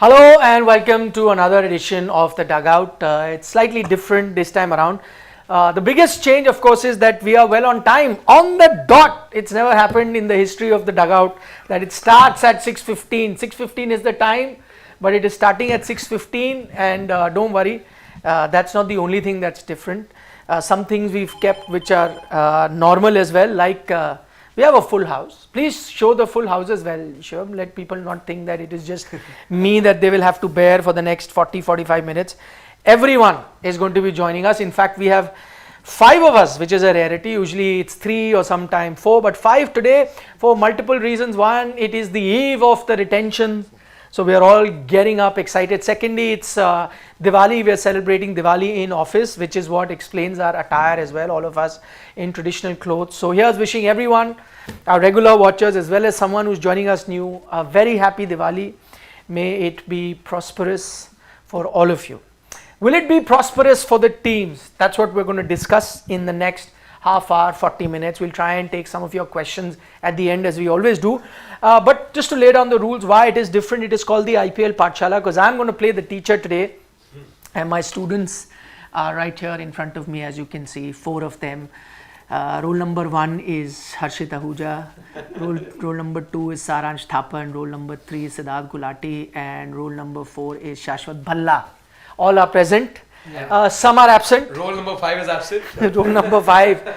Hello and welcome to another edition of the Dugout. It's slightly different this time around. The biggest change, of course, is that we are well on time, on the dot. It's never happened in the history of the Dugout that it starts at 6:15. 6:15 is the time, but it is starting at 6:15, and don't worry, that's not the only thing that's different. Some things we've kept which are normal as well, like we have a full house. Please show the full house as well. Sure, let people not think that it is just me that they will have to bear for the next 40-45 minutes. Everyone is going to be joining us. In fact, we have 5 of us, which is a rarity. Usually it's 3 or sometime 4, but 5 today for multiple reasons. One, it is the eve of the retention, so we are all getting up excited. Secondly, it's Diwali. We are celebrating Diwali in office, which is what explains our attire as well, all of us in traditional clothes. So here's wishing everyone, our regular watchers as well as someone who's joining us new, a very happy Diwali. May it be prosperous for all of you. Will it be prosperous for the teams? That's what we're going to discuss in the next half hour, 40 minutes. We'll try and take some of your questions at the end, as we always do. But just to lay down the rules, why it is different, it is called the IPL Paathshala, because I'm going to play the teacher today. And my students are right here in front of me, as you can see, 4 of them. Roll number 1 is Harshit Ahuja, roll number 2 is Saransh Thapan, roll number 3 is Siddharth Gulati, and roll number 4 is Shashwat Bhalla. All are present. Yeah. Some are absent. Roll number 5 is absent. Roll number 5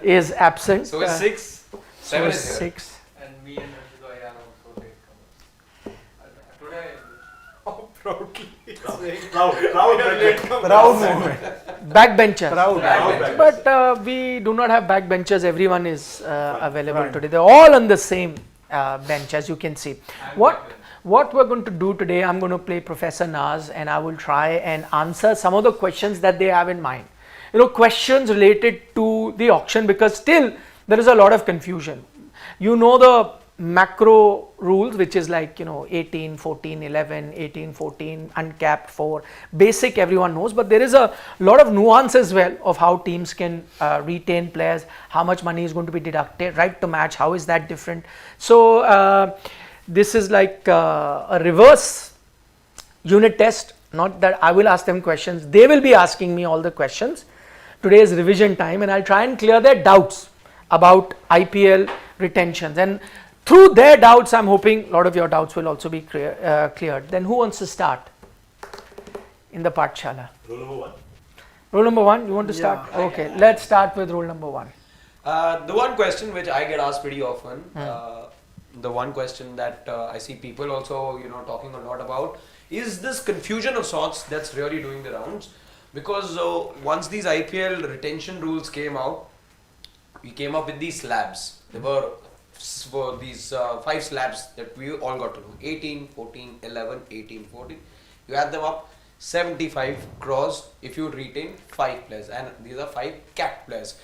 is absent. So is 6. 7 is 6. And me and Rashid are also latecomers. Today, proudly Proud moment. Backbenchers. Proud. But we do not have backbenchers. Everyone is available today. They're all on the same bench, as you can see. What we're going to do today, I'm going to play Professor Naz, and I will try and answer some of the questions that they have in mind. You know, questions related to the auction, because still there is a lot of confusion. You know the macro rules, which is like, 18, 14, 11, 18, 14, uncapped 4. Basic everyone knows, but there is a lot of nuance as well of how teams can retain players, how much money is going to be deducted, right to match, how is that different. So this is like a reverse unit test, not that I will ask them questions, they will be asking me all the questions. Today is revision time, and I'll try and clear their doubts about IPL retentions, and through their doubts I'm hoping a lot of your doubts will also be cleared. Then who wants to start in the Paathshala? Roll number 1. Roll number 1, you want to start? Yeah. Okay, let's start with roll number 1. The one question which I get asked pretty often, the one question that I see people also talking a lot about, is this confusion of sorts that's really doing the rounds. Because once these IPL retention rules came out, we came up with these slabs. There were these 5 slabs that we all got to know: 18, 14, 11, 18, 14. You add them up, 75 crores if you retain 5 players, and these are 5 capped players.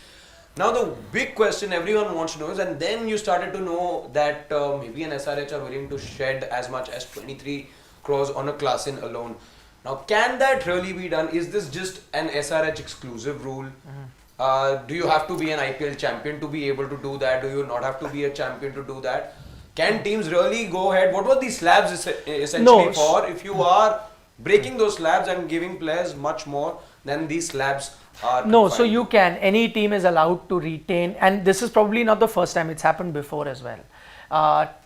Now the big question everyone wants to know is, and then you started to know that maybe an SRH are willing to shed as much as 23 crores on a class in alone. Now can that really be done? Is this just an SRH exclusive rule? Do you have to be an IPL champion to be able to do that? Do you not have to be a champion to do that? Can teams really go ahead? What were these slabs essentially for? If you are breaking those slabs and giving players much more than these slabs are. No, so you can, any team is allowed to retain, and this is probably not the first time, it's happened before as well.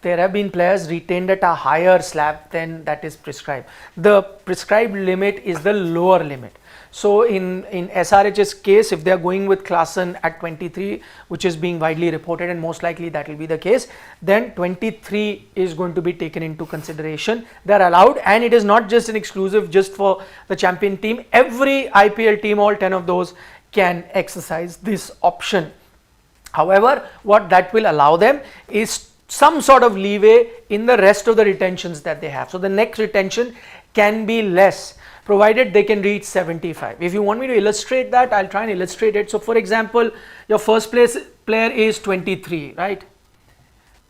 There have been players retained at a higher slab than that is prescribed. The prescribed limit is the lower limit. So in SRH's case, if they are going with Klassen at 23, which is being widely reported, and most likely that will be the case, then 23 is going to be taken into consideration. They are allowed, and it is not just an exclusive just for the champion team. Every IPL team, all 10 of those, can exercise this option. However, what that will allow them is some sort of leeway in the rest of the retentions that they have. So the next retention can be less, provided they can reach 75. If you want me to illustrate that, I'll try and illustrate it. So for example, your first place player is 23, right?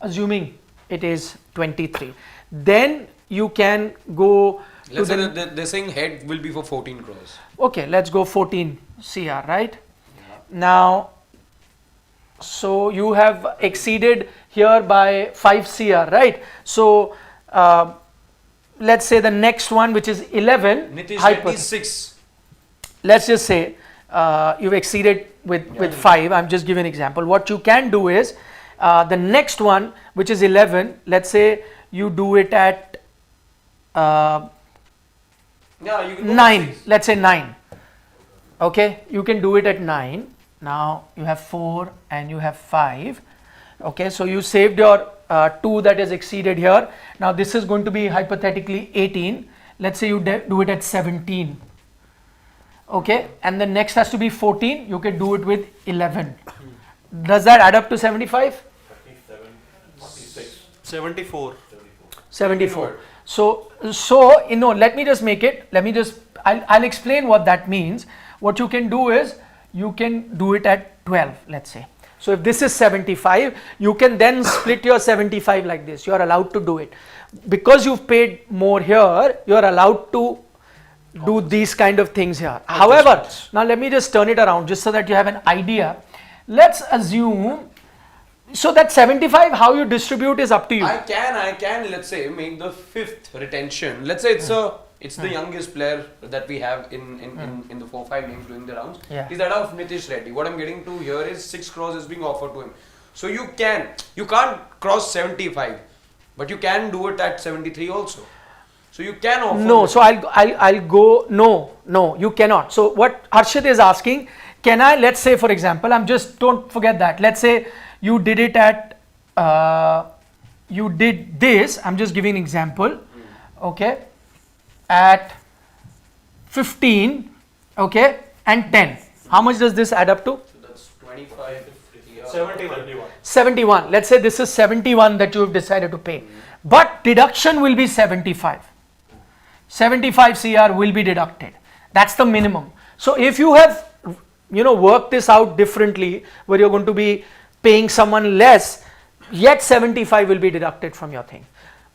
Assuming it is 23. Then you can go Let's say they're saying head will be for 14 crores. Okay, let's go 14 CR, right? Yeah. Now, so you have exceeded here by 5 CR, right? So let's say the next one, which is 11. Nitish hyper- Reddy 6. let's just say you've exceeded with 5. I'm just giving an example. What you can do is the next one, which is 11, let's say you do it at Yeah, you can go 9. 6. Let's say 9. Okay, you can do it at 9. Now you have 4 and you have 5. Okay, so you saved your 2 that is exceeded here. Now this is going to be hypothetically 18. Let's say you do it at 17. Okay, and the next has to be 14. You can do it with 11. Does that add up to 75? 74. 74. So you know, let me just make it. I'll explain what that means. What you can do is you can do it at 12. Let's say. So if this is 75, you can then split your 75 like this. You are allowed to do it because you've paid more here. You are allowed to do these kind of things here. However, now let me just turn it around just so that you have an idea. Let's assume, so that 75, how you distribute is up to you. I can, let's say, make the 5th retention. Let's say it's the youngest player that we have in the 4-5 names doing the rounds. Yeah. Is that of Nitish Reddy. What I'm getting to here is 6 crores is being offered to him. So you can't cross 75, but you can do it at 73 also. So you can offer. No, so I'll go, no, you cannot. So what Harshit is asking, can I, let's say for example, don't forget that. Let's say you did it at, you did this, I'm just giving an example, okay, at 15, okay, and 10. How much does this add up to? So that's 25. 71. 71. Let's say this is 71 that you have decided to pay. But deduction will be 75. 75 CR will be deducted. That's the minimum. So if you have, worked this out differently, where you're going to be paying someone less, yet 75 will be deducted from your thing.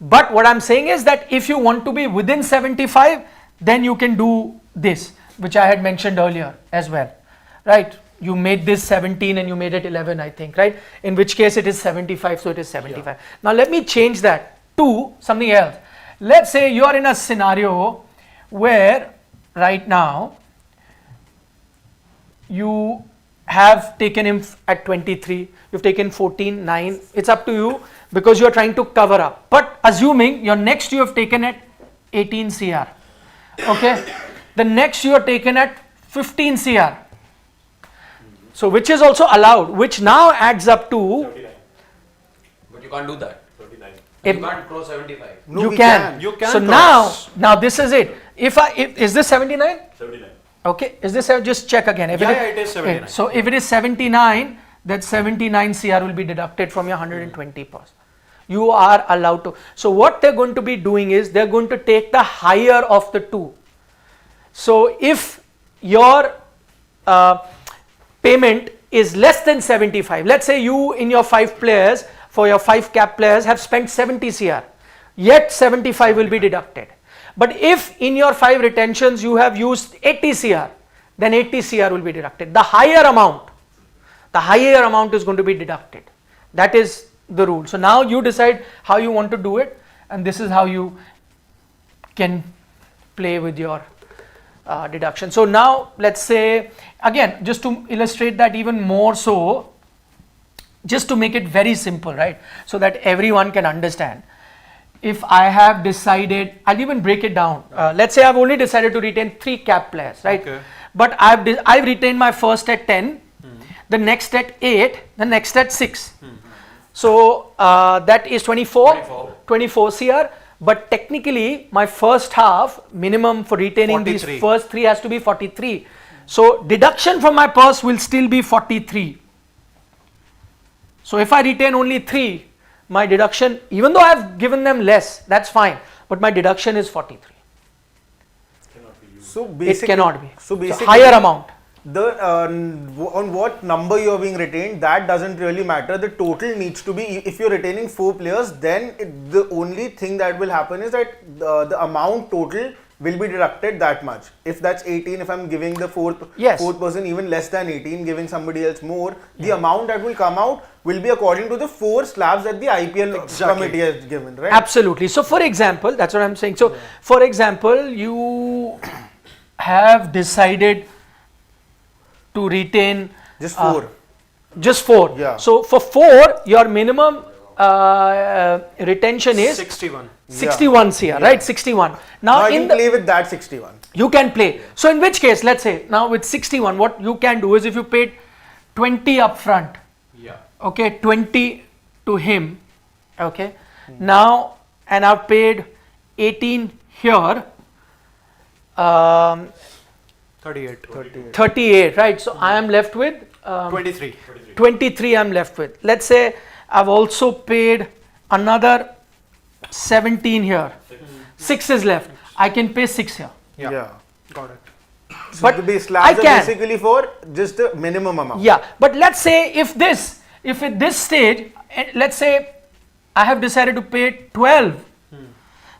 But what I'm saying is that if you want to be within 75, then you can do this, which I had mentioned earlier as well, right? You made this 17 and you made it 11, I think, right? In which case it is 75, so it is 75. Yeah. Now let me change that to something else. Let's say you are in a scenario where right now you have taken him at 23, you've taken 14, 9, it's up to you because you are trying to cover up. But assuming your next you have taken at 18 CR, okay, the next you are taken at 15 CR. So which is also allowed, which now adds up to 39. But you can't do that. 39. You can't cross 75. No, you can. You can so cross. now this is it. If is this 79? 79. Okay, is this, just check again. If it is 79. Okay. So if it is 79, that 79 CR will be deducted from your 120%. You are allowed to. So what they're going to be doing is they're going to take the higher of the two. So if your payment is less than 75, let's say you in your 5 players, for your 5 cap players have spent 70 CR, yet 75 will be deducted. But if in your 5 retentions you have used 80 CR, then 80 CR will be deducted. The higher amount is going to be deducted. That is the rule. So now you decide how you want to do it, and this is how you can play with your deduction. So now let's say, again, just to illustrate that even more so, just to make it very simple, right, so that everyone can understand. If I have decided, I'll even break it down. Let's say I've only decided to retain 3 cap players, right? Okay. But I've retained my first at 10, the next at 8, the next at 6. So that is 24 CR. But technically, my first half minimum for retaining 43. These first 3 has to be 43. So deduction from my purse will still be 43. So if I retain only 3, my deduction, even though I have given them less, that's fine. But my deduction is 43. So basically, it cannot be. So basically, higher amount. The on what number you are being retained, that doesn't really matter. The total needs to be, if you're retaining 4 players, then the only thing that will happen is that the amount total will be deducted that much. If that's 18, if I'm giving the fourth person even less than 18, giving somebody else more, the amount that will come out will be according to the 4 slabs that the IPL committee has given, right? Absolutely. So for example, that's what I'm saying. So for example, you have decided to retain Just 4. Just 4. Yeah. So for 4, your minimum retention is 61. 61 CR, right? 61. Now I can play with that 61. You can play. So in which case, let's say now with 61, what you can do is if you paid 20 up front, okay, 20 to him, okay, now and I've paid 18 here, 38, right? So I am left with 23 I'm left with. Let's say I've also paid another 17 here. 6 is left. I can pay 6 here. Yeah. Got it. So But the slabs I are can. basically for just the minimum amount. Yeah, but let's say if at this stage, let's say I have decided to pay 12.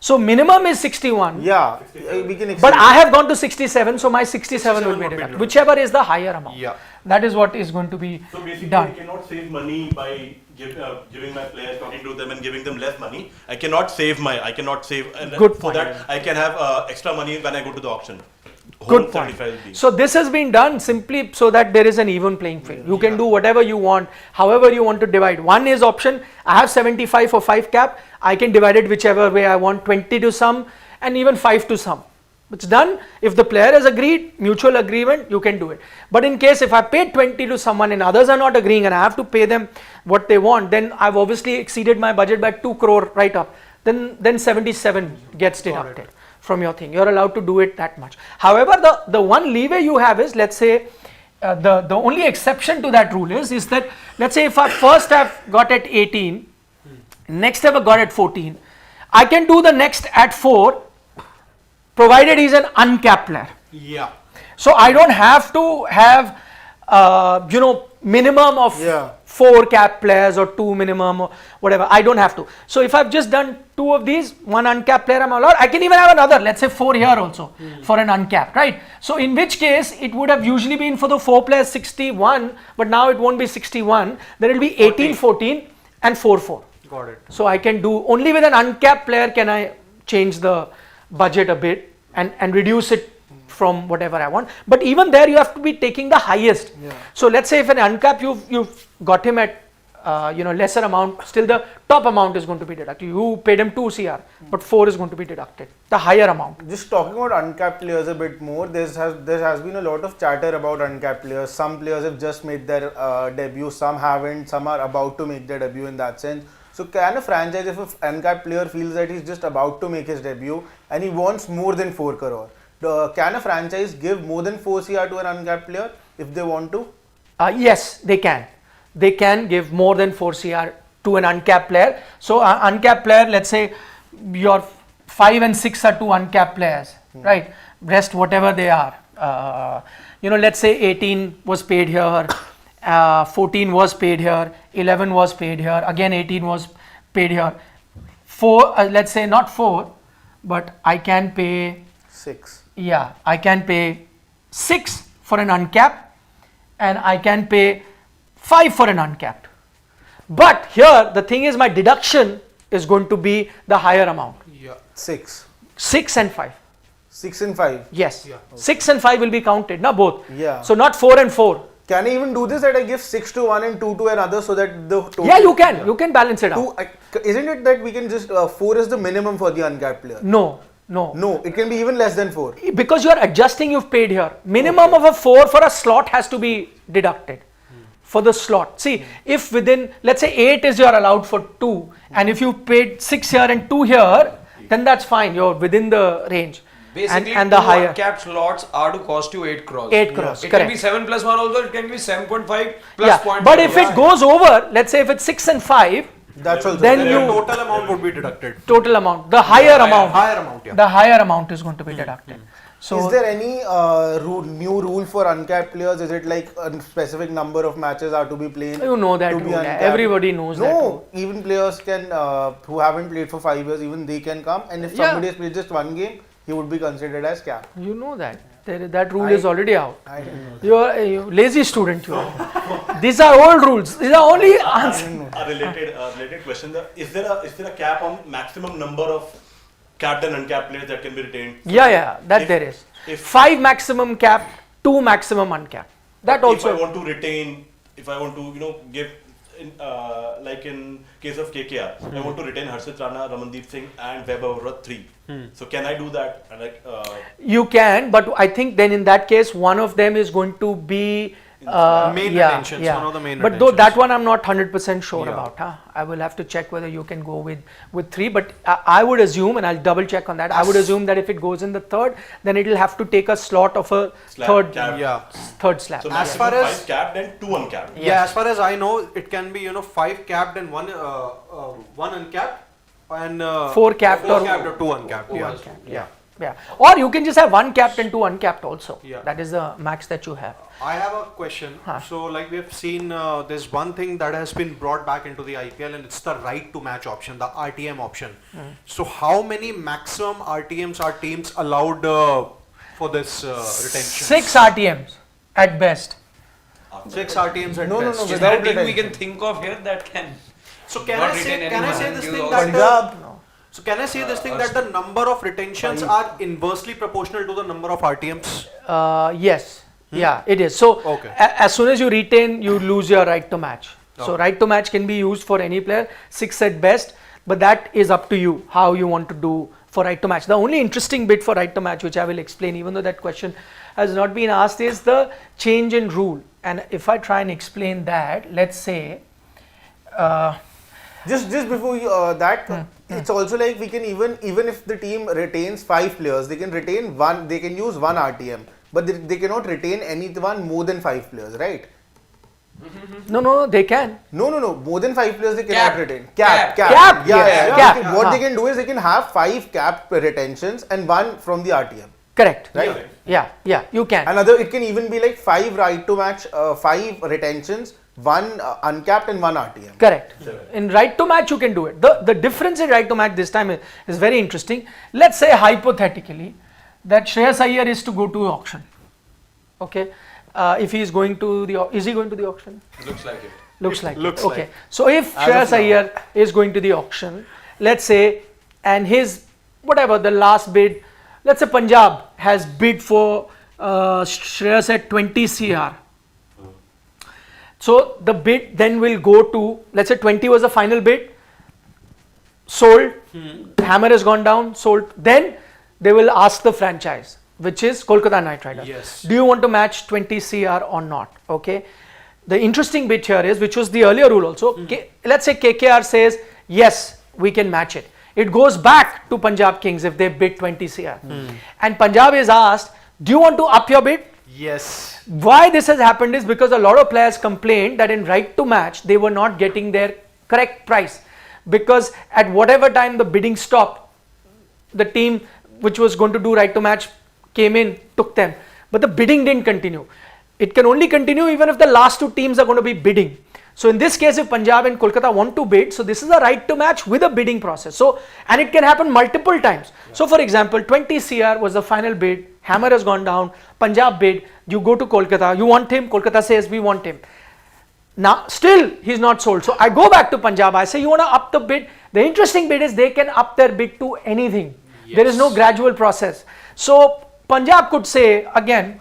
So minimum is 61. Yeah, we can But I have gone to 67, so my 67 will be deducted, whichever is the higher amount. Yeah. That is what is going to be So basically, done. I cannot save money by giving my players, talking to them, and giving them less money. I cannot save. And Good for point. that, I can have extra money when I go to the auction. Good Whole point. 75 will be. So this has been done simply so that there is an even playing field. You can do whatever you want, however you want to divide. One is option, I have 75 for 5 cap, I can divide it whichever way I want, 20 to some and even 5 to some. It's done. If the player has agreed, mutual agreement, you can do it. But in case if I paid 20 to someone and others are not agreeing and I have to pay them what they want, then I've obviously exceeded my budget by 2 crore right up. Then 77 gets deducted from your thing. You're allowed to do it that much. However, the one leeway you have is, let's say, the only exception to that rule is that, let's say if I first have got at 18, next have got at 14, I can do the next at 4, provided he's an uncapped player. Yeah. So I don't have to have, minimum of 4 cap players or 2 minimum or whatever. I don't have to. So if I've just done 2 of these, 1 uncapped player I'm allowed, I can even have another, let's say 4 here also for an uncapped, right? So in which case it would have usually been for the 4 players 61, but now it won't be 61. Then it will be 18, 14 and 4. Got it. So I can do, only with an uncapped player can I change the budget a bit and reduce it from whatever I want. But even there you have to be taking the highest. So let's say if an uncapped you've got him at lesser amount, still the top amount is going to be deducted. You paid him 2 CR, but 4 is going to be deducted, the higher amount. Just talking about uncapped players a bit more, there has been a lot of chatter about uncapped players. Some players have just made their debut, some haven't, some are about to make their debut in that sense. So can a franchise, if an uncapped player feels that he's just about to make his debut and he wants more than 4 crore, can a franchise give more than 4 CR to an uncapped player if they want to? Yes, they can. They can give more than 4 CR to an uncapped player. So uncapped player, let's say your 5 and 6 are 2 uncapped players, right? Rest whatever they are. Let's say 18 was paid here, 14 was paid here, 11 was paid here, again 18 was paid here. 4, let's say not 4, but I can pay 6. Yeah, I can pay 6 for an uncapped and I can pay 5 for an uncapped. But here the thing is, my deduction is going to be the higher amount. Yeah. 6. 6 and 5. 6 and 5. Yes. Yeah. 6 and 5 will be counted, na both. Yeah. So not 4 and 4. Can I even do this that I give 6 to one and 2 to another so that the total? Yeah, you can. You can balance it out. Isn't it that we can just 4 is the minimum for the uncapped player? No. No, it can be even less than 4. Because you are adjusting, you've paid here. Minimum of a 4 for a slot has to be deducted. For the slot. See, if within, let's say 8 is you're allowed for 2, and if you paid 6 here and 2 here, then that's fine. You're within the range. Basically, and the 2 higher uncapped slots are to cost you 8 crores. 8 crores, It correct. can be 7 plus 1 also, it can be 7.5 plus Yeah, 0.5. but if it goes over, let's say if it's 6 and 5, That's also then there. you Total amount would be deducted. total amount, the higher amount, Higher amount, yeah. the higher amount is going to be deducted. So Is there any new rule for uncapped players? Is it like a specific number of matches are to be played? you know that to be rule. uncapped? Everybody knows that rule. No, even players can who haven't played for 5 years, even they can come. And if Yeah. somebody has played just 1 game, he would be considered as cap. You know that. That rule is already out. I didn't know. You are a lazy student. You are. These are old rules. These are only answers. A related question. Is there a cap on maximum number of capped and uncapped players that can be retained? Yeah, that there is. 5 maximum cap, 2 maximum uncapped. That also. If I want to retain, if I want to, give, like in case of KKR, I want to retain Harshit Rana, Ramandeep Singh and Webb over 3. So can I do that? You can, but I think then in that case, one of them is going to be Main retentions, one of the main but though retentions. that one I'm not 100% sure Yeah. about. I will have to check whether you can go with 3. But I would assume, and I'll double check on that. I would assume that if it goes in the third, then it will have to take a slot of a third slab. So As maximum far as- 5 capped and 2 uncapped. Yeah, as far as I know, it can be 5 capped and one uncapped and 4 capped or 2 uncapped. Yeah. Yeah, or you can just have 1 capped and 2 uncapped also. Yeah. That is the max that you have. I have a question. Huh. So, like we have seen, there's one thing that has been brought back into the IPL, and it's the right to match option, the RTM option. So, how many maximum RTMs are teams allowed for this retention? 6 RTMs at best. 6 RTMs at No, no, best. no, Is without there a team we retention. can think of here that can? So can Not I say retain can I say anyone, this you thing also- that Punjab. so can I say this thing that the number of retentions are inversely proportional to the number of RTMs? Yes. Yeah, it is. So Okay. as soon as you retain, you lose your right to match. So Okay. right to match can be used for any player, 6 at best, but that is up to you how you want to do for right to match. The only interesting bit for right to match, which I will explain, even though that question has not been asked, is the change in rule. And if I try and explain that, let's say. Just before you, that, it's also like we can even if the team retains 5 players, they can retain one. They can use 1 RTM, but they cannot retain anyone more than 5 players, right? No, they can. No. More than 5 players they cannot Cap. retain. Cap. Cap. Yeah. Yes. They Cap. can- what they can do is they can have 5 cap retentions and 1 from the RTM. Correct. Right. Yeah, you can. Another, it can even be like 5 right to match, 5 retentions, 1 uncapped and 1 RTM. Correct. In right to match, you can do it. The difference in right to match this time is very interesting. Let's say hypothetically that Shreyas Iyer is to go to auction. Okay. If he is going to is he going to the auction? Looks like it. Looks like Looks it. Okay. like. So if As of Shreyas now. Iyer is going to the auction, let's say, and his whatever the last bid, let's say Punjab has bid for Shreyas at 20 CR. So the bid then will go to, let's say 20 was the final bid, sold, hammer has gone down, sold. Then they will ask the franchise, which is Kolkata Knight Riders. Yes. Do you want to match 20 CR or not? Okay. The interesting bit here is, which was the earlier rule also, let's say KKR says, yes, we can match it. It goes back to Punjab Kings if they bid 20 CR. And Punjab is asked, do you want to up your bid? Yes. Why this has happened is because a lot of players complained that in right to match, they were not getting their correct price. Because at whatever time the bidding stopped, the team which was going to do right to match came in, took them. But the bidding didn't continue. It can only continue even if the last 2 teams are going to be bidding. So in this case, if Punjab and Kolkata want to bid, so this is a right to match with a bidding process. So, and it can happen multiple times. So for example, 20 CR was the final bid, hammer has gone down, Punjab bid, you go to Kolkata, you want him, Kolkata says we want him. Now still he's not sold. So I go back to Punjab, I say you want to up the bid. The interesting bit is they can up their bid to anything. There is no gradual process. So Punjab could say again,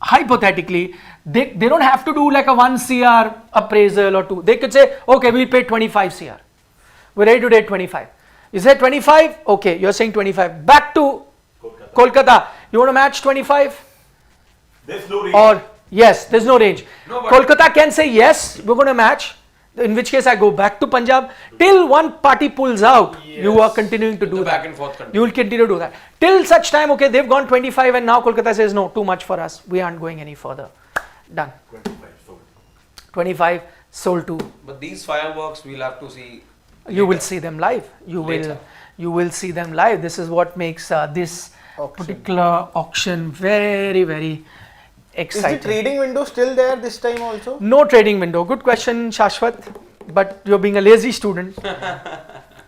hypothetically, they don't have to do like a 1 CR appraisal or 2. They could say, okay, we'll pay 25 CR. We're ready to take 25. You say 25? Okay, you're saying 25. Back to Kolkata. You want to match 25? There's no range. Or yes, there's no range. No, but- Kolkata can say yes, we're going to match. In which case I go back to Punjab till one party pulls out. You are continuing to do The that. back and forth continue. You will continue to do that till such time. Okay, they've gone 25 and now Kolkata says no, too much for us. We aren't going any further. Done. 25 sold to. But these fireworks we'll have to see. You will later. see them live. You Later. will see them live. This is what makes this Auction. particular auction very, very Is the exciting. trading window still there this time also? No trading window. Good question, Shashwat. But you're being a lazy student.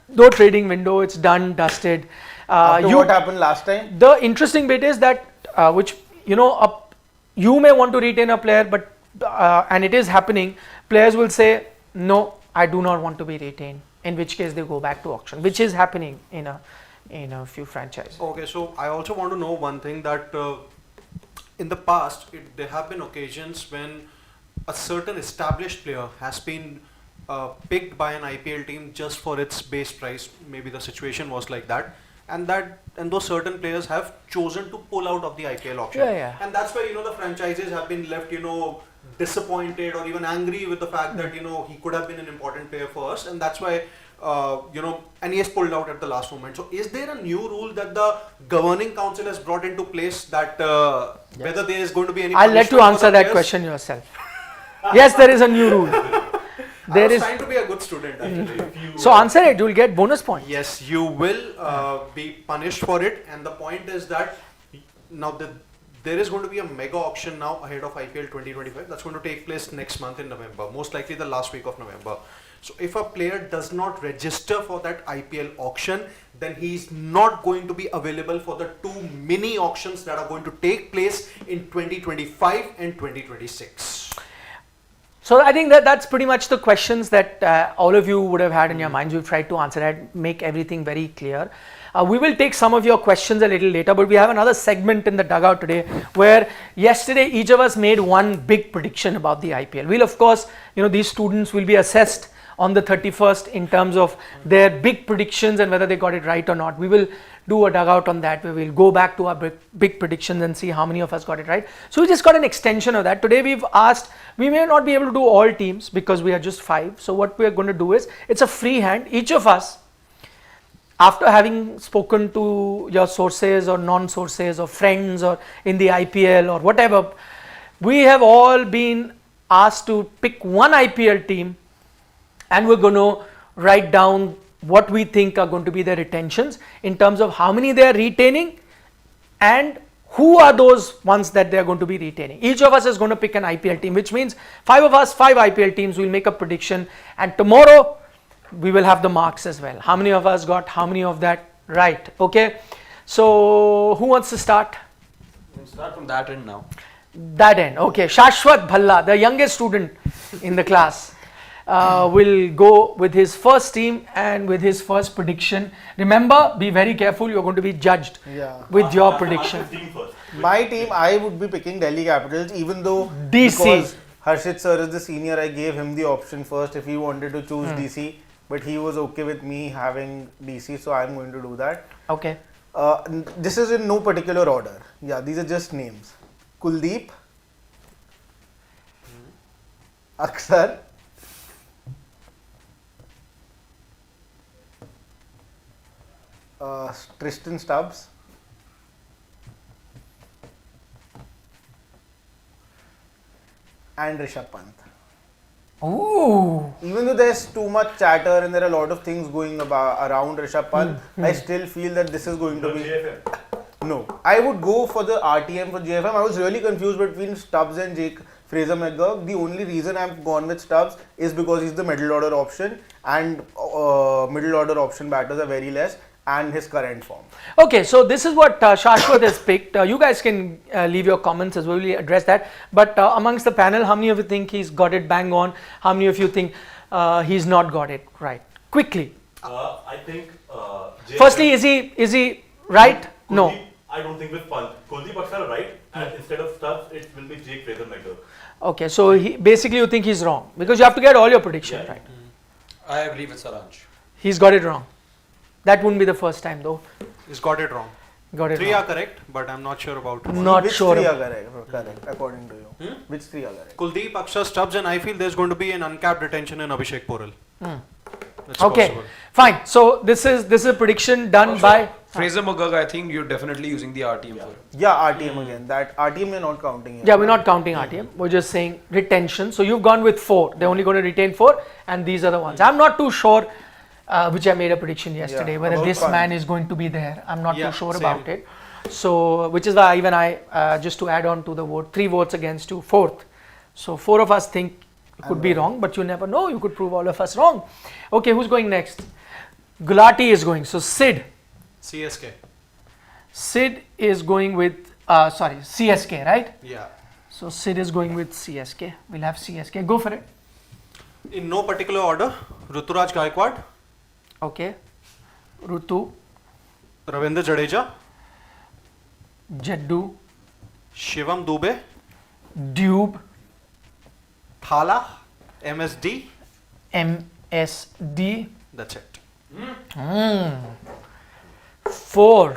No trading window. It's done, dusted. After you what happened last time? the interesting bit is that which you may want to retain a player, but and it is happening. Players will say no, I do not want to be retained. In which case they go back to auction, which is happening in a few franchises. Okay, so I also want to know one thing that in the past there have been occasions when a certain established player has been picked by an IPL team just for its base price. Maybe the situation was like that, and those certain players have chosen to pull out of the IPL auction. Yeah. And that's why the franchises have been left disappointed or even angry with the fact that he could have been an important player for us, and that's why and he has pulled out at the last moment. So is there a new rule that the governing council has brought into place that whether there is going to be any I'll let you punishment for answer the that players? question yourself. Yes, there is a new rule. I was trying to be a good student actually. So answer it, you will get bonus points. Yes, you will be punished for it, and the point is that now there is going to be a mega auction now ahead of IPL 2025 that's going to take place next month in November, most likely the last week of November. So if a player does not register for that IPL auction, then he is not going to be available for the two mini auctions that are going to take place in 2025 and 2026. So I think that's pretty much the questions that all of you would have had in your minds. We've tried to answer that, make everything very clear. We will take some of your questions a little later, but we have another segment in the dugout today where yesterday each of us made one big prediction about the IPL. We'll of course, these students will be assessed on the 31st in terms of their big predictions and whether they got it right or not. We will do a dugout on that where we'll go back to our big predictions and see how many of us got it right. So we just got an extension of that. Today we've asked, we may not be able to do all teams because we are just 5. So what we are going to do is, it's a free hand. Each of us, after having spoken to your sources or non-sources or friends or in the IPL or whatever, we have all been asked to pick one IPL team, and we're going to write down what we think are going to be their retentions in terms of how many they are retaining and who are those ones that they are going to be retaining. Each of us is going to pick an IPL team, which means 5 of us, 5 IPL teams, will make a prediction, and tomorrow we will have the marks as well. How many of us got how many of that right? Okay, so who wants to start? You can start from that end now. That end. Okay, Shashwat Bhalla, the youngest student in the class, will go with his first team and with his first prediction. Remember, be very careful, you're going to be judged with your prediction. My team, I would be picking Delhi Capitals, even though DC. Because Harshit sir is the senior, I gave him the option first if he wanted to choose DC, but he was okay with me having DC, so I'm going to do that. Okay. This is in no particular order. Yeah, these are just names. Kuldeep, Aksar, Tristan Stubbs, and Rishabh Pant. Ooh. Even though there's too much chatter and there are a lot of things going around Rishabh Pant, I still feel that this is going to be... No, I would go for the RTM for JFM. I was really confused between Stubbs and Fraser McGurk. The only reason I've gone with Stubbs is because he's the middle order option, and middle order option batters are very less, and his current form. Okay, so this is what Shashwat has picked. You guys can leave your comments as well, we'll address that. But amongst the panel, how many of you think he's got it bang on? How many of you think he's not got it right? Quickly. I think. Firstly, is he right? Kuldeep, No. I don't think with Pant. Kuldeep Aksar right, and instead of Stubbs, it will be Jake Fraser McGurk. Okay, so basically you think he's wrong because you have to get all your predictions right. I agree with Saransh. He's got it wrong. That wouldn't be the first time though. He's got it wrong. Got it 3 wrong. are correct, but I'm not sure about Not Which sure. 3 are correct, according to you? Which 3 are correct? Kuldeep, Aksar, Stubbs, and I feel there's going to be an uncapped retention in Abhishek Porel. That's Okay, possible. fine. So this is a prediction done by Fraser McGurk, I think you're definitely using the RTM for it. Yeah, RTM again. That RTM we're not counting here. Yeah, we're not counting RTM. We're just saying retention. So you've gone with 4. They're only going to retain 4, and these are the ones. I'm not too sure, which I made a prediction yesterday, whether about this Pant. man is going to be there. I'm not too sure same. about it. So, which is why even I, just to add on to the vote, 3 votes against 2, 4th. So 4 of us think it could be wrong, but you never know. You could prove all of us wrong. Okay, who's going next? Gulati is going. So Sid, CSK. Sid is going with CSK, right? Yeah. So Sid is going with CSK. We'll have CSK. Go for it. In no particular order, Ruturaj Gaikwad, Okay. Rutu, Ravindra Jadeja, Jaddu, Shivam Dube, Dube, Thala, MSD. MSD. That's it. 4. What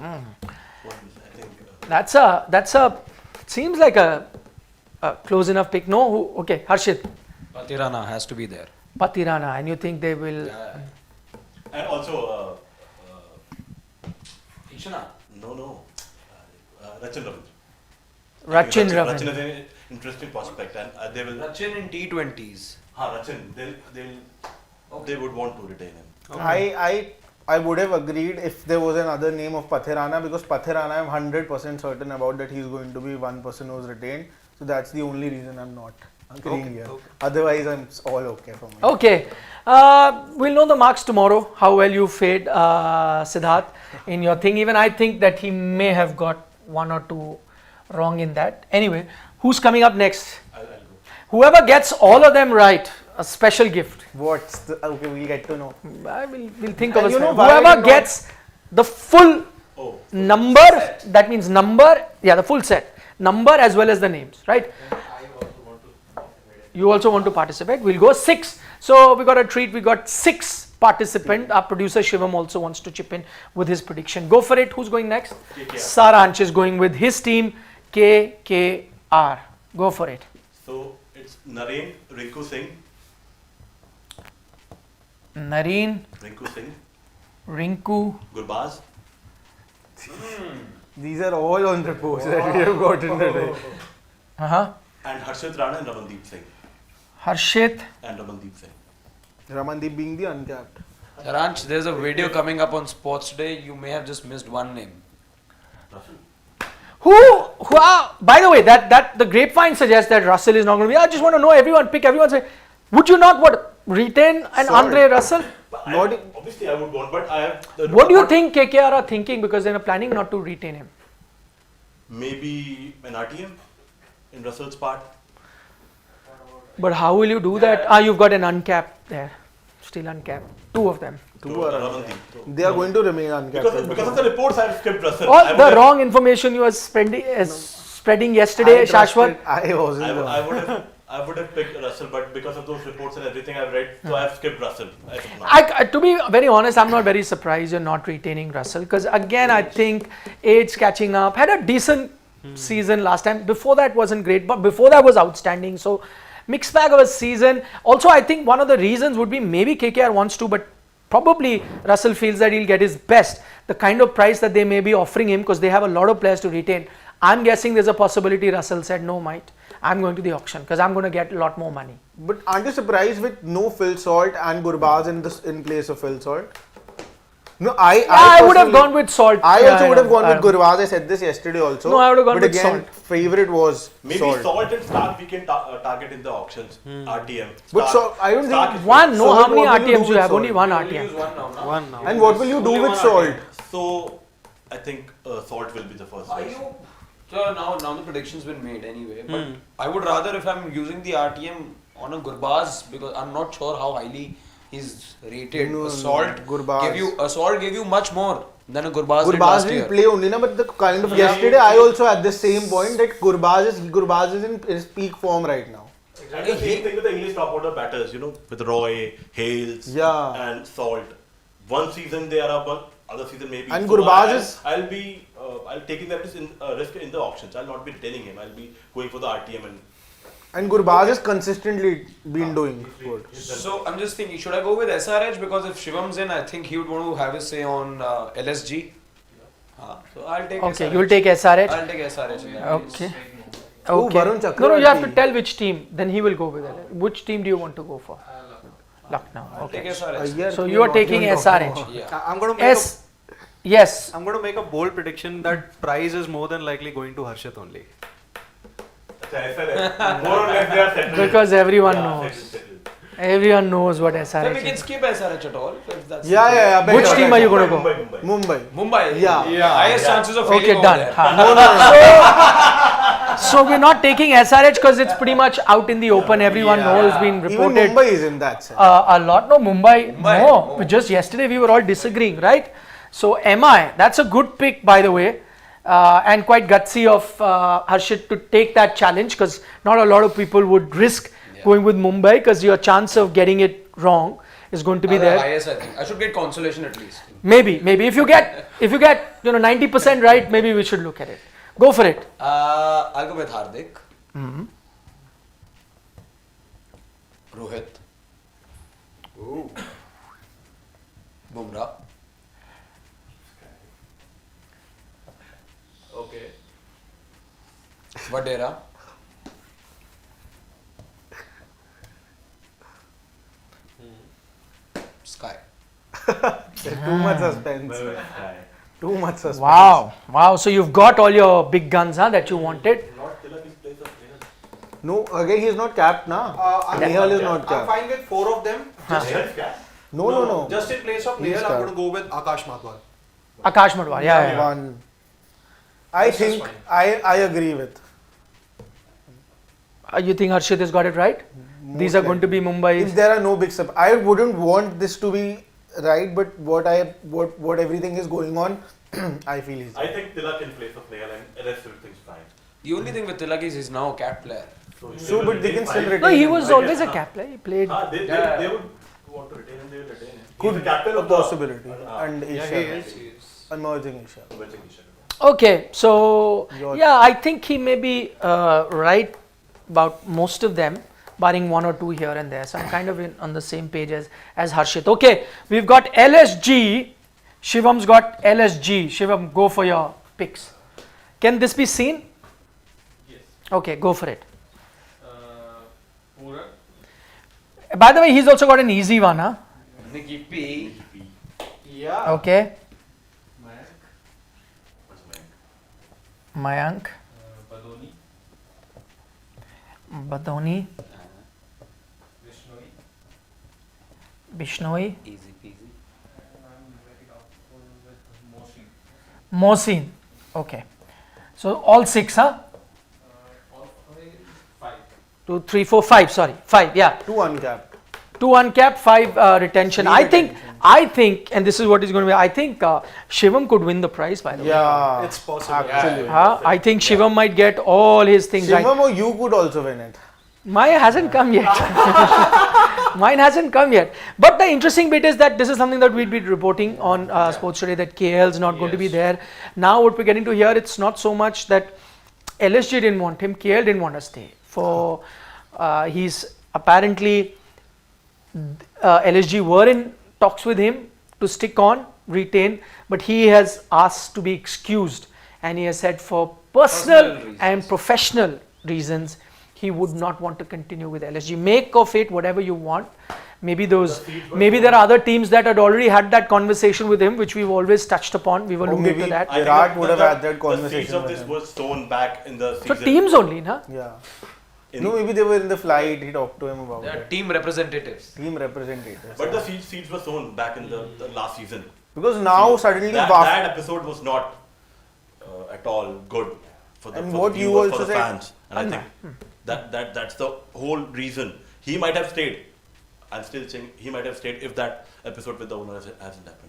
is, I think, That's a seems like a close enough pick. No, okay, Harshit, Patirana has to be there. Patirana, and you think they will? and also, Ishana. no, Rachin Ravindra. Rachin Rachin Ravindra. is an interesting prospect, and they will. Rachin in T20s. Rachin, they would want to retain him. I would have agreed if there was another name of Pathirana, because Pathirana I'm 100% certain about that he's going to be one person who's retained. So that's the only reason I'm not agreeing here. Otherwise, I'm all okay for me. Okay, we'll know the marks tomorrow. How well you fared, Siddharth, in your thing. Even I think that he may have got 1 or 2 wrong in that. Anyway, who's coming up next? I'll go. Whoever gets all of them right, a special gift. What's the, okay, we'll get to know. We'll think And of a you know special. why Whoever not- gets the full Oh, number, that means number, the full set, number as well as the names, right? You also want to participate. We'll go 6. So we got a treat. We got 6 participants. Our producer Shivam also wants to chip in with his prediction. Go for it. Who's going next? KKR. Saransh is going with his team KKR. Go for it. So it's Naren, Rinku Singh, Nareen, Rinku. Gurbaz, These are all on reports that we have gotten today. and Harshit Rana and Ramandeep Singh. Harshit. Ramandeep being the uncapped. Ranch, there's a video coming up on Sports Today. You may have just missed one name. Who are, by the way, that the grapevine suggests that Russell is not going to be. I just want to know, everyone pick, everyone say, would you not retain an Sorry. Andre Russell? Obviously, I would want, but I have. What do you think KKR are thinking, because they are planning not to retain him? Maybe an RTM in Russell's part. But how will you do that? You've got an uncapped there, still uncapped, 2 of them. Two are Ramandeep. They are going to remain uncapped. Because of the reports, I have skipped Russell. All I would the have- wrong information you were spreading yesterday, Shashwat. I wasn't. I would have picked Russell, but because of those reports and everything I've read, so I have skipped Russell. I should not. To be very honest, I'm not very surprised you're not retaining Russell, because again, I think age catching up. Had a decent season last time. Before that wasn't great, but before that was outstanding. So mixed bag of a season. Also, I think one of the reasons would be maybe KKR wants to, but probably Russell feels that he'll get his best. The kind of price that they may be offering him, because they have a lot of players to retain. I'm guessing there's a possibility Russell said, no, mate, I'm going to the auction because I'm going to get a lot more money. But aren't you surprised with no Phil Salt and Gurbaz in place of Phil Salt? No, I would have gone with Salt. I also would have gone with Gurbaz. I said this yesterday also. No, I would have gone but with again, Salt. Favorite was Maybe Salt and Stark we can target in the auctions. RTM. But Stark- I don't Stark think is- One, no, Salt, how many what will you do RTMs you with have? Salt? Only one Only use RTM. one now. One now. And what will you do Only with one Salt? RTM. So, I think Salt will be the first. Are choice. you? So now the prediction's been made anyway. But I would rather, if I'm using the RTM on a Gurbaz, because I'm not sure how highly he's rated. No, a Salt Gurbaz. gave you much more than a Gurbaz did Gurbaz last didn't year. play only, na, but the kind of yesterday I also had the same point that Gurbaz is in his peak form right now. And the same thing with the English top order batters, with Roy, Hales, Yeah. and Salt. One season they are up, other season maybe. And So Gurbaz is- I'll taking that risk in the auctions. I'll not be retaining him. I'll be going for the RTM And Gurbaz has consistently been doing good. So I'm just thinking, should I go with SRH? Because if Shivam's in, I think he would want to have his say on LSG. So I'll take Okay, SRH. you'll take SRH. I'll take SRH. Yeah. Okay. Oh, Okay. Varun No, you have to Chakravarti. tell which team. Then he will go with it. Which team do you want to go for? Lucknow. I'll take Okay. SRH. So you are taking SRH. Yeah. I'm going to make S. Yes. I'm going to make a bold prediction that prize is more than likely going to Harshit only. More or less they are settled. Because everyone Yeah, knows. settled. Everyone knows what So we SRH can is. skip SRH at all. If that's Yeah. Which better, team are you better. going to go? Mumbai. Mumbai. Mumbai. Yeah. Highest chances of failing Okay, over done. there. Ha. So we're not taking SRH because it's pretty much out in the open. Everyone knows, been Even reported. Mumbai is in that sense. A lot. No, Mumbai. Mumbai, No, no. just yesterday we were all disagreeing, right? So MI, that's a good pick, by the way, and quite gutsy of Harshit to take that challenge, because not a lot of people would risk going with Mumbai, because your chance of getting it wrong is going to be The there. highest, I think. I should get consolation at least. Maybe if you get 90% right, maybe we should look at it. Go for it. I'll go with Hardik. Rohit. Bumrah. Okay. Vadera. Sky. Too much suspense. Too much suspense. Wow. So you've got all your big guns, that you wanted. Not Tilak is place of player. No, again he's not capped now. Nehal is not I'm capped. fine with 4 of them. No. Just in place of He's Nehal, I'm capped. going to go with Akash Madhwal. Akash Madhwal, yeah. One. I This is think fine. I agree with. You think Harshit has got it right? These are going to be If Mumbai's. there are no big I wouldn't want this to be right, but what everything is going on, I feel is. I think Tilak in place of Nehal and rest everything's fine. The only thing with Tilak is he's now a cat player. So, but they can still retain. No, he him. was always a cap player. He played. They would want to retain him, they will retain him. Could He's the captain a of the possibility. And Yeah, Asia, he is. emerging Asia. Okay, so Your- yeah, I think he may be right about most of them, barring one or two here and there. So I'm kind of on the same page as Harshit. Okay, we've got LSG. Shivam's got LSG. Shivam, go for your picks. Can this be seen? Yes. Okay, go for it. Pura. By the way, he's also got an easy one, huh? Nicky P. Yeah. Okay, Mayank. Mayank, Badoni. Badoni, Vishnoi. Bishnoi, Easy peasy. And I'm very doubtful with Mosin. Mohsin. Okay, so all 6, huh? All five. 2, 3, 4, 5. Sorry, 5. Yeah. Two uncapped. 2 uncapped, 5 retention. Three I think, and this is what is going to be. I think Shivam could win the prize. By the way, Yeah, It's possible. Actually, I think Shivam might get all his things right. Shivam or you could also win it. Mine hasn't come yet. Mine hasn't come yet. But the interesting bit is that this is something that we'd be reporting on Sports Today, that KL is not going to be there. Now what we're getting to hear, it's not so much that LSG didn't want him, KL didn't want to stay. For he's apparently LSG were in talks with him to stick on, retain, but he has asked to be excused, and he has said for personal reasons. and professional reasons he would not want to continue with LSG. Make of it whatever you want. Maybe there are other teams that had already had that conversation with him, which we've always touched upon. We've alluded maybe to that. I think Virat would have had that The seeds conversation of with this him. was sown back in the So season. teams only, na? Yeah. In- No, maybe they were in the flight. He talked to him about They are it. team representatives. Team representatives. But the seeds were sown back in the last season. Because now suddenly That episode was not at all good for the, And for what the you viewers, also for the said- fans. And I think that's the whole reason. He might have stayed. I'm still saying he might have stayed if that episode with the owner hasn't happened.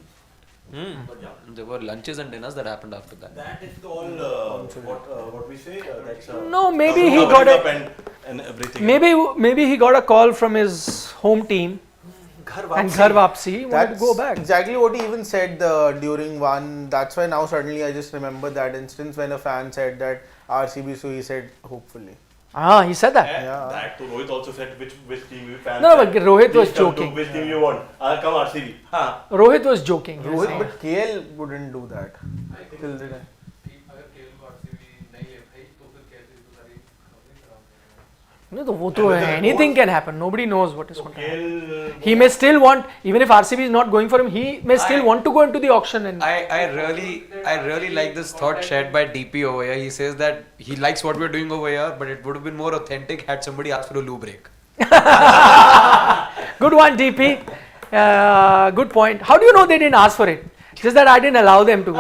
But yeah. There were lunches and dinners that happened after that. That is all what we say. That's No, maybe he covering got up a and everything. maybe he got a call from his home team and Ghar Wapsi. He wanted to go back. exactly what he even said during one. That's why now suddenly I just remember that instance when a fan said that RCB, so he said hopefully. He said that. Yeah. That too. Rohit also said which team you fan. No, but Rohit was Please come to joking. Which team you want? I'll come RCB. Huh. Rohit was joking. He was Rohit, saying. but KL wouldn't do that. I think Till the time. अगर KL को RCB नहीं ले भाई तो फिर कैसे तो सारी खबरें खराब हो जाएंगी। No, वो तो है. Anything can happen. Nobody knows what is going to happen. KL He may still want, even if RCB is not going for him, he may still want to go into the auction. And I really like this thought shared by DP over here. He says that he likes what we're doing over here, but it would have been more authentic had somebody asked for a loo break. Good one, DP. Good point. How do you know they didn't ask for it? Just that I didn't allow them to go.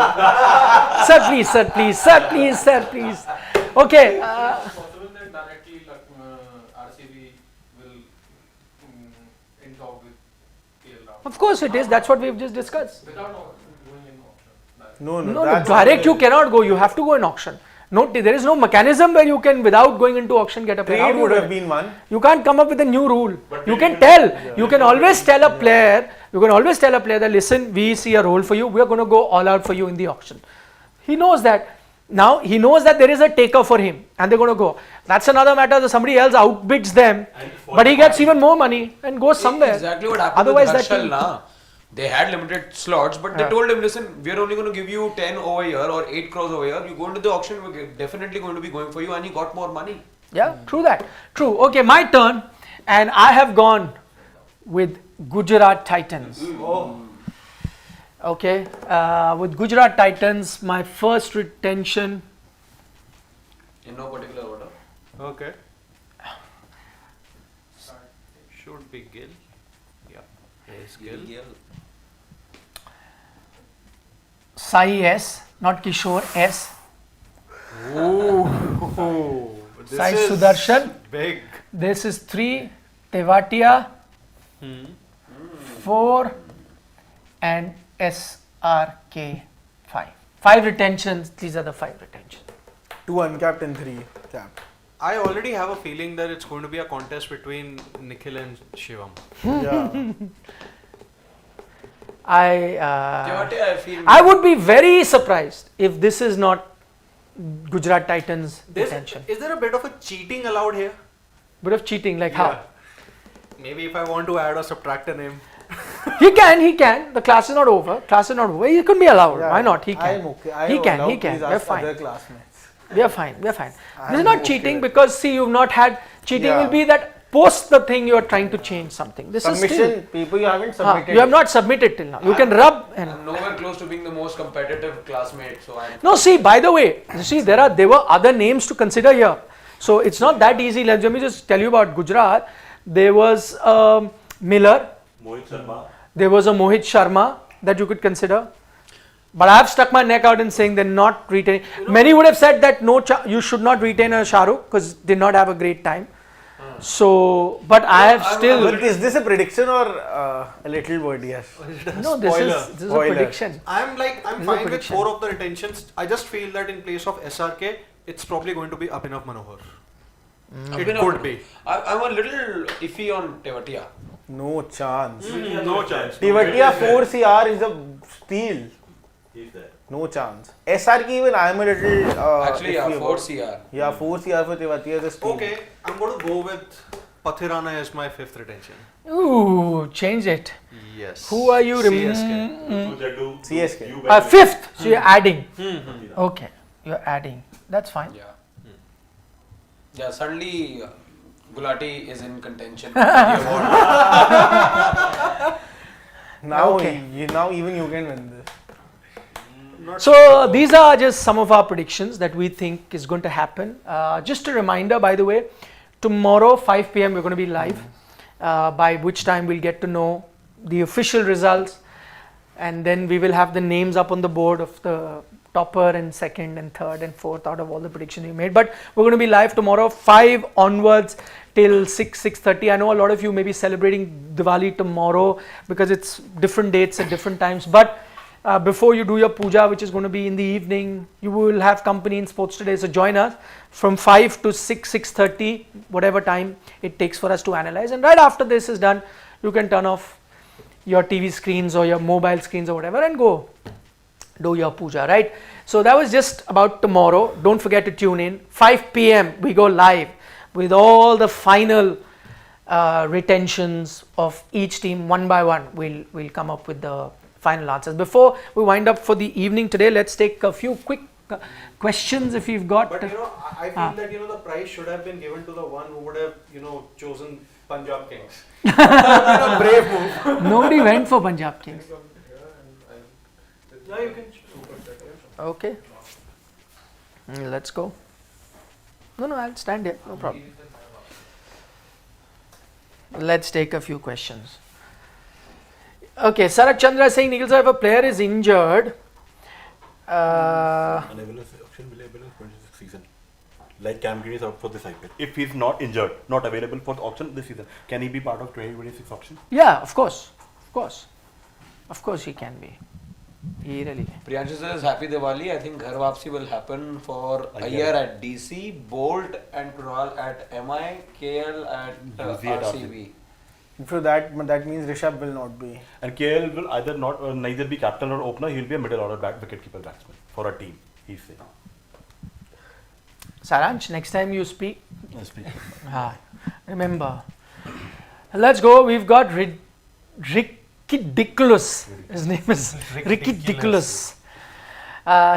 Sir, please, sir, please, sir, please, sir, please. Okay. Is it possible that directly RCB will in talk with KL Rahul? Of course it is. That's what we've just discussed. Without going in auction. No, No, that's direct you cannot go. You have to go in auction. No, there is no mechanism where you can, without going into auction, get a player. How trade do you would do have it? been one. You can't come up with a new rule. But You maybe can when- tell. You can always tell a player. You can always tell a player that, listen, we see a role for you. We are going to go all out for you in the auction. He knows that. Now he knows that there is a taker for him, and they're going to go. That's another matter. That somebody else outbids them, but he gets even more money and goes somewhere. Exactly what happened Otherwise, with that Harshal. team- Na. They had limited slots, but they told him, listen, we're only going to give you 10 over here or 8 crores over here. You go into the auction, we're definitely going to be going for you, and he got more money. Yeah, true that. True. Okay, my turn, and I have gone with Gujarat Titans. Okay, with Gujarat Titans, my first retention. In no particular order. Okay. Should be Gill. Yeah. Yes, Gill. Sai S, not Kishore S. Ooh. This Sai is Sudarshan. big. This is 3, Tewatia, 4, and SRK 5. 5 retentions. These are the 5 retentions. 2 uncapped and 3 capped. I already have a feeling that it's going to be a contest between Nikhil and Shivam. Yeah. I feel. I would be very surprised if this is not Gujarat Titans retention. Is there a bit of a cheating allowed here? Bit of cheating, like how? Maybe if I want to add or subtract a name. He can. The class is not over. He could be allowed. Yeah, Why not? He can. I'm okay. He can. allowed. He can. Please We're ask fine. other classmates. We are fine. This is I'm not okay cheating with because see, you've not had cheating. Yeah. Will be that post the thing you are trying to change something. This is Submission, still. people you haven't submitted. You have not submitted till now. You can rub and. I'm nowhere close to being the most competitive classmate, so I'm. No, see, by the way, you see, there were other names to consider here. So it's not that easy. Let me just tell you about Gujarat. There was Miller, Mohit Sharma. there was a Mohit Sharma that you could consider. But I have stuck my neck out in saying they're not retaining. Many would have said that no, you should not retain a Shahrukh because did not have a great time. So, but I have still. But is this a prediction or a little word here? No, this is a Spoiler. prediction. I'm This is a fine with prediction. 4 of the retentions. I just feel that in place of SRK, it's probably going to be Abhinav Manohar. It could be. I'm a little iffy on Tewatia. No chance. No chance. Tivatia 4 CR is a steal. He's there. No chance. SRK even I am a little. Actually, yeah, iffy 4 about. CR. Yeah, 4 CR for Tivatia is a steal. Okay, I'm going to go with Pathirana as my 5th retention. Ooh, change it. Yes. Who are you? CSK. CSK. Fifth. So you're adding. Okay, you're adding. That's fine. Yeah. Yeah, suddenly Gulati is in contention for the award. Now, Okay. now even you can win this. So these are just some of our predictions that we think is going to happen. Just a reminder, by the way, tomorrow 5 p.m. we're going to be live, by which time we'll get to know the official results, and then we will have the names up on the board of the topper and second and third and fourth out of all the predictions we made. But we're going to be live tomorrow 5 onwards till 6:30. I know a lot of you may be celebrating Diwali tomorrow because it's different dates at different times, but before you do your puja, which is going to be in the evening, you will have company in Sports Today. So join us from 5 to 6:30, whatever time it takes for us to analyze. And right after this is done, you can turn off your TV screens or your mobile screens or whatever and go do your puja, right? So that was just about tomorrow. Don't forget to tune in. 5 p.m. we go live with all the final retentions of each team one by one. We'll come up with the final answers. Before we wind up for the evening today, let's take a few quick questions if you've got. But I feel that the prize should have been given to the one who would have chosen Punjab Kings. A brave move. Nobody went for Punjab Kings. Yeah, you can. Okay. Let's go. No, I'll stand here. No problem. Let's take a few questions. Okay, Sarat Chandra is saying, Nikhil sir, if a player is injured, Unavailable auction will be available for 26 season. Like Cam Green is out for this IPL. If he's not injured, not available for the auction this season, can he be part of 2026 auction? yeah, of course. Of course he can be. He really can. Priyanshu says happy Diwali. I think Ghar Wapsi will happen for a Again. year at DC, Bolt and Kunal at MI, KL at UZ at RCB. So that means Rishabh will not be. And KL will either not neither be captain or opener. He'll be a middle order wicketkeeper batsman for a team. He's saying. Saransh, next time you speak, remember. Let's go. We've got Ridiculous. His name is Ridiculous.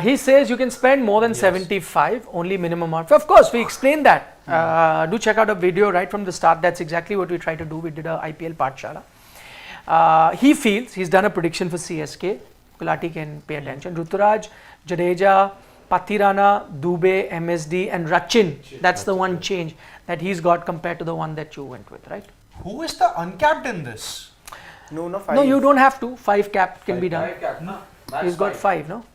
He says you can spend more than 75, only minimum amount. Of course, we explained that. Do check out a video right from the start. That's exactly what we try to do. We did a IPL Paathshala. He feels, he's done a prediction for CSK. Gulati can pay attention. Ruturaj, Jadeja, Pathirana, Dubey, MSD and Rachin. That's the one change that he's got compared to the one that you went with, right? Who is the uncapped in this? No, 5. No, you don't have to. 5 cap can be done. Five cap, no? That's He's got fine. 5, no?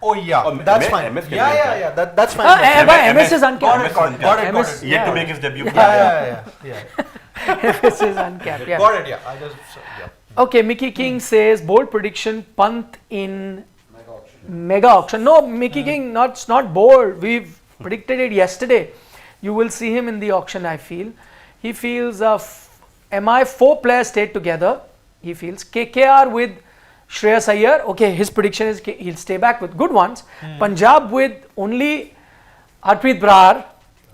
Oh yeah, Oh, that's MS fine. MS can Yeah, be yeah, uncapped. yeah. That's fine. MS is uncapped. Got it. MS, Yet to make his debut. Yeah. MS is uncapped, yeah. Got it. Yeah. Yeah. Okay, Mickey King says bold prediction, Pant in Mega auction. mega auction. No, Mickey King, it's not bold. We've predicted it yesterday. You will see him in the auction, I feel. He feels MI 4 players stayed together. He feels KKR with Shreyas Iyer. Okay, his prediction is he'll stay back with good ones. Punjab with only Harpreet Brar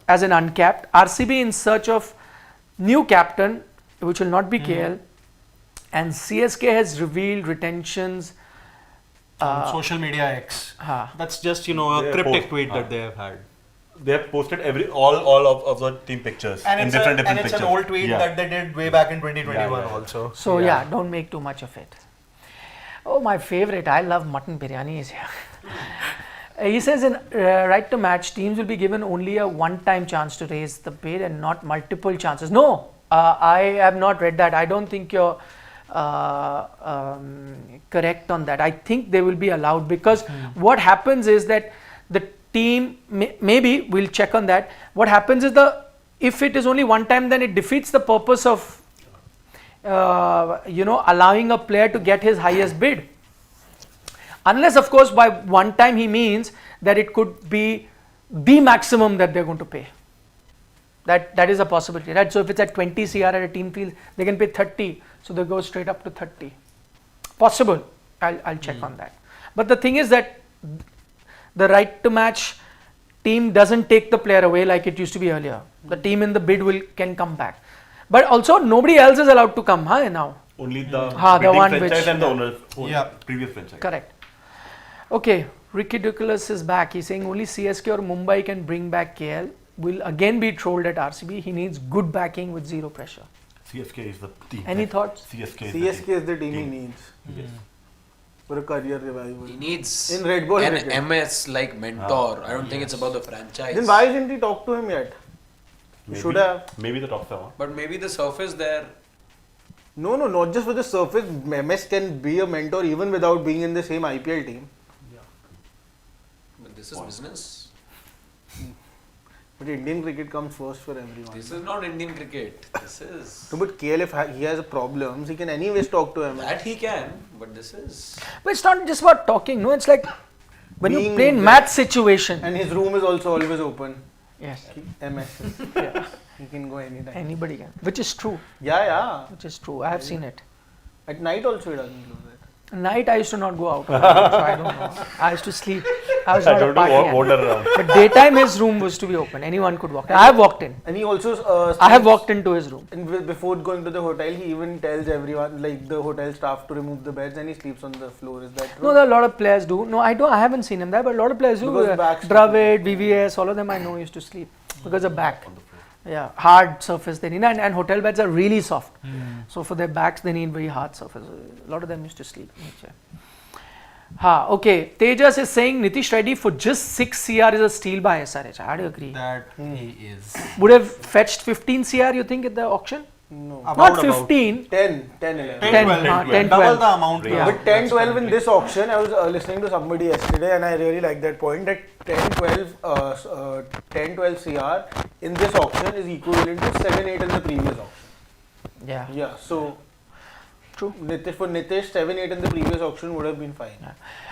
as an uncapped. RCB in search of new captain, which will not be KL. And CSK has revealed retentions. On social media X. That's just a Their cryptic post. tweet that they have had. They have posted all of the team pictures And in it's, different and pictures. it's an old tweet Yeah. that they did way back in 2021 Yeah. also. So yeah, don't make too much of it. Oh, my favorite. I love mutton biryani is here. He says in right to match, teams will be given only a one-time chance to raise the bid and not multiple chances. No, I have not read that. I don't think you're correct on that. I think they will be allowed because what happens is that the team, maybe we'll check on that. What happens is if it is only one time, then it defeats the purpose of allowing a player to get his highest bid. Unless, of course, by one time he means that it could be the maximum that they're going to pay. That is a possibility, right? So if it's at 20 CR at a team field, they can pay 30. So they go straight up to 30. Possible. I'll check on that. But the thing is that the right to match team doesn't take the player away like it used to be earlier. The team in the bid can come back. But also nobody else is allowed to come now. Only the the bidding one franchise which- and the owner, Yeah. previous franchise. Correct. Okay, Ridiculous is back. He's saying only CSK or Mumbai can bring back KL. Will again be trolled at RCB. He needs good backing with zero pressure. CSK is the team. Any thoughts? CSK is CSK the is the team he Team. needs Yes. for a career revival. He needs In Red Bull an cricket. MS like mentor. I don't think it's about the franchise. Then why didn't he talk to him yet? Maybe, Should have. Maybe the top 7. But maybe the surface there. No, not just for the surface. MS can be a mentor even without being in the same IPL team. But this is business. But Indian cricket comes first for everyone. This is not Indian cricket. This is. No, but KL, if he has problems, he can anyways talk to MS. That he can, but this is. But it's not just about talking. No, it's like when you Being play in there. match situation. And his room is also always open. Yes, MS. yeah, He can go anytime. anybody can. Which is true. Yeah. Which is true. I have seen it. At night also he doesn't close it. Night I used to not go out, so I don't know. I used to sleep. I was not a party animal. wander around. But daytime his room was to be open. Anyone could walk in. I have walked in. And he also I have walked into his room. And before going to the hotel, he even tells everyone, like the hotel staff, to remove the beds, and he sleeps on the floor. Is that true? No, there are a lot of players do. No, I don't. I haven't seen him there, but a lot of players do. Because backs- Dravid, VVS, all of them I know used to sleep because of back. Yeah, hard surface they need, and hotel beds are really soft. So for their backs, they need very hard surface. A lot of them used to sleep. Okay. Tejas is saying Nitish Reddy for just 6 CR is a steal by SRH. How do you agree? That he is. Would have fetched 15 CR, you think, at the auction? No. Not 15. 10, 11. 10, 10, Double 12. the amount. Yeah. But 10, 12 in this auction, I was listening to somebody yesterday and I really like that point that 10, 12 CR in this auction is equivalent to 7, 8 in the previous auction. Yeah. Yeah, so True. For Nitish, 7, 8 in the previous auction would have been fine.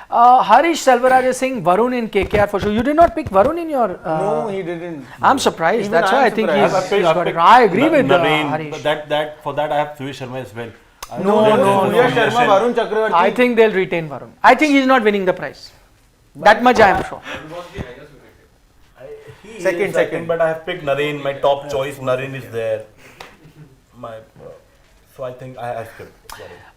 Harish Selvaraj is saying Varun in KKR for sure. You did not pick Varun in your. No, he didn't. I'm surprised. Even That's why I'm I think surprised. he's got it. I agree with Naveen, Harish. For that I have Suresh Sharma as well. Surya Sharma, Varun Chakravarti. I think they'll retain Varun. I think he's not winning the prize. That much I am sure. Second. But I have picked Nareen. My top choice, Nareen is there. So I think I skipped.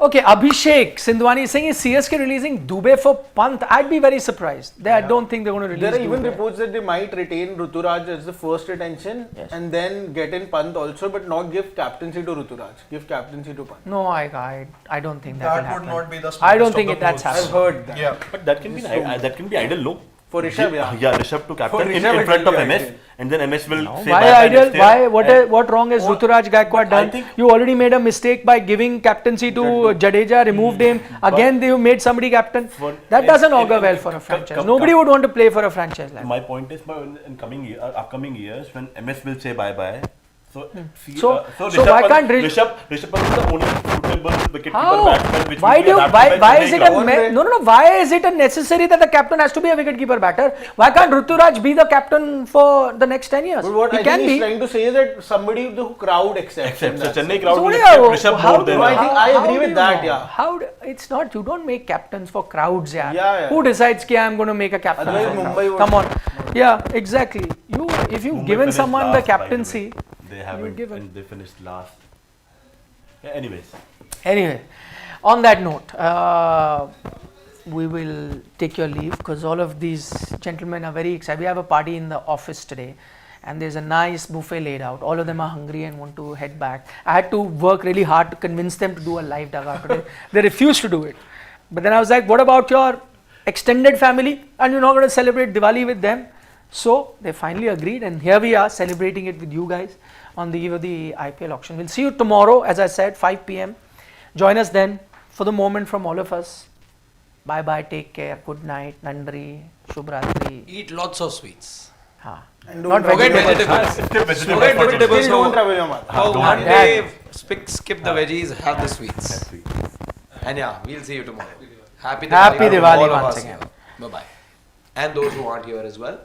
Okay, Abhishek Sindhwani is saying is CSK releasing Dubey for Pant. I'd be very surprised. I don't think they're going to release There are even Dubey. reports that they might retain Ruturaj as the first retention and then get in Pant also, but not give captaincy to Ruturaj. Give captaincy to Pant. No, I don't think that will That happen. would not be the I don't smartest think of the that's moves. I've happening. heard that. Yeah. But that can be idle, no? For Rishabh, yeah. Yeah, Rishabh to captain in Rishabh it front will of be MS, ideal. and then MS will say Why bye-bye ideal? next Why? year. What wrong has Ruturaj Gaikwad I done? think- You already made a mistake by giving captaincy to Jadeja, removed him. Again, you made somebody captain. That doesn't augur well for a franchise. Nobody would want to play for a franchise like that. My point is, in upcoming years, when MS will say bye-bye, so So why can't Rishabh is the only suitable wicketkeeper How? batsman which Why will be do adapted by why Chennai is it club. a no? Why is it a necessary that the captain has to be a wicketkeeper batter? Why can't Ruturaj be the captain for the next 10 years? But what He I can think he's be. trying to say is that somebody the crowd accepts. Except him, so that's Chennai it. crowd So will yeah, accept Rishabh how more do than I think I how agree do with you that, know? yeah. It's not. You don't make captains for crowds, yeah. Yeah. Who decides कि I'm going to make a captain? Otherwise for Mumbai crowds? would- Come on. Yeah, exactly. If you've Mumbai given finished someone last, the by the way. captaincy. They haven't, given. and they finished last. Yeah, anyways. Anyway, on that note, we will take your leave because all of these gentlemen are very excited. We have a party in the office today and there's a nice buffet laid out. All of them are hungry and want to head back. I had to work really hard to convince them to do a live dugout today. They refused to do it. But then I was like, what about your extended family? And you're not going to celebrate Diwali with them? So they finally agreed and here we are celebrating it with you guys on the eve of the IPL auction. We'll see you tomorrow, as I said, 5 p.m. Join us then. For the moment, from all of us, bye bye, take care, good night, Nandri, Shubhratri. Eat lots of sweets. And Not don't Forget vegetables. vegetables. Forget vegetables. Still don't travel your mouth. For not one that. day, skip the veggies, have the sweets. And yeah, we'll see you tomorrow. Happy Happy from Diwali all of once us again. here. Bye bye. And those who aren't here as well.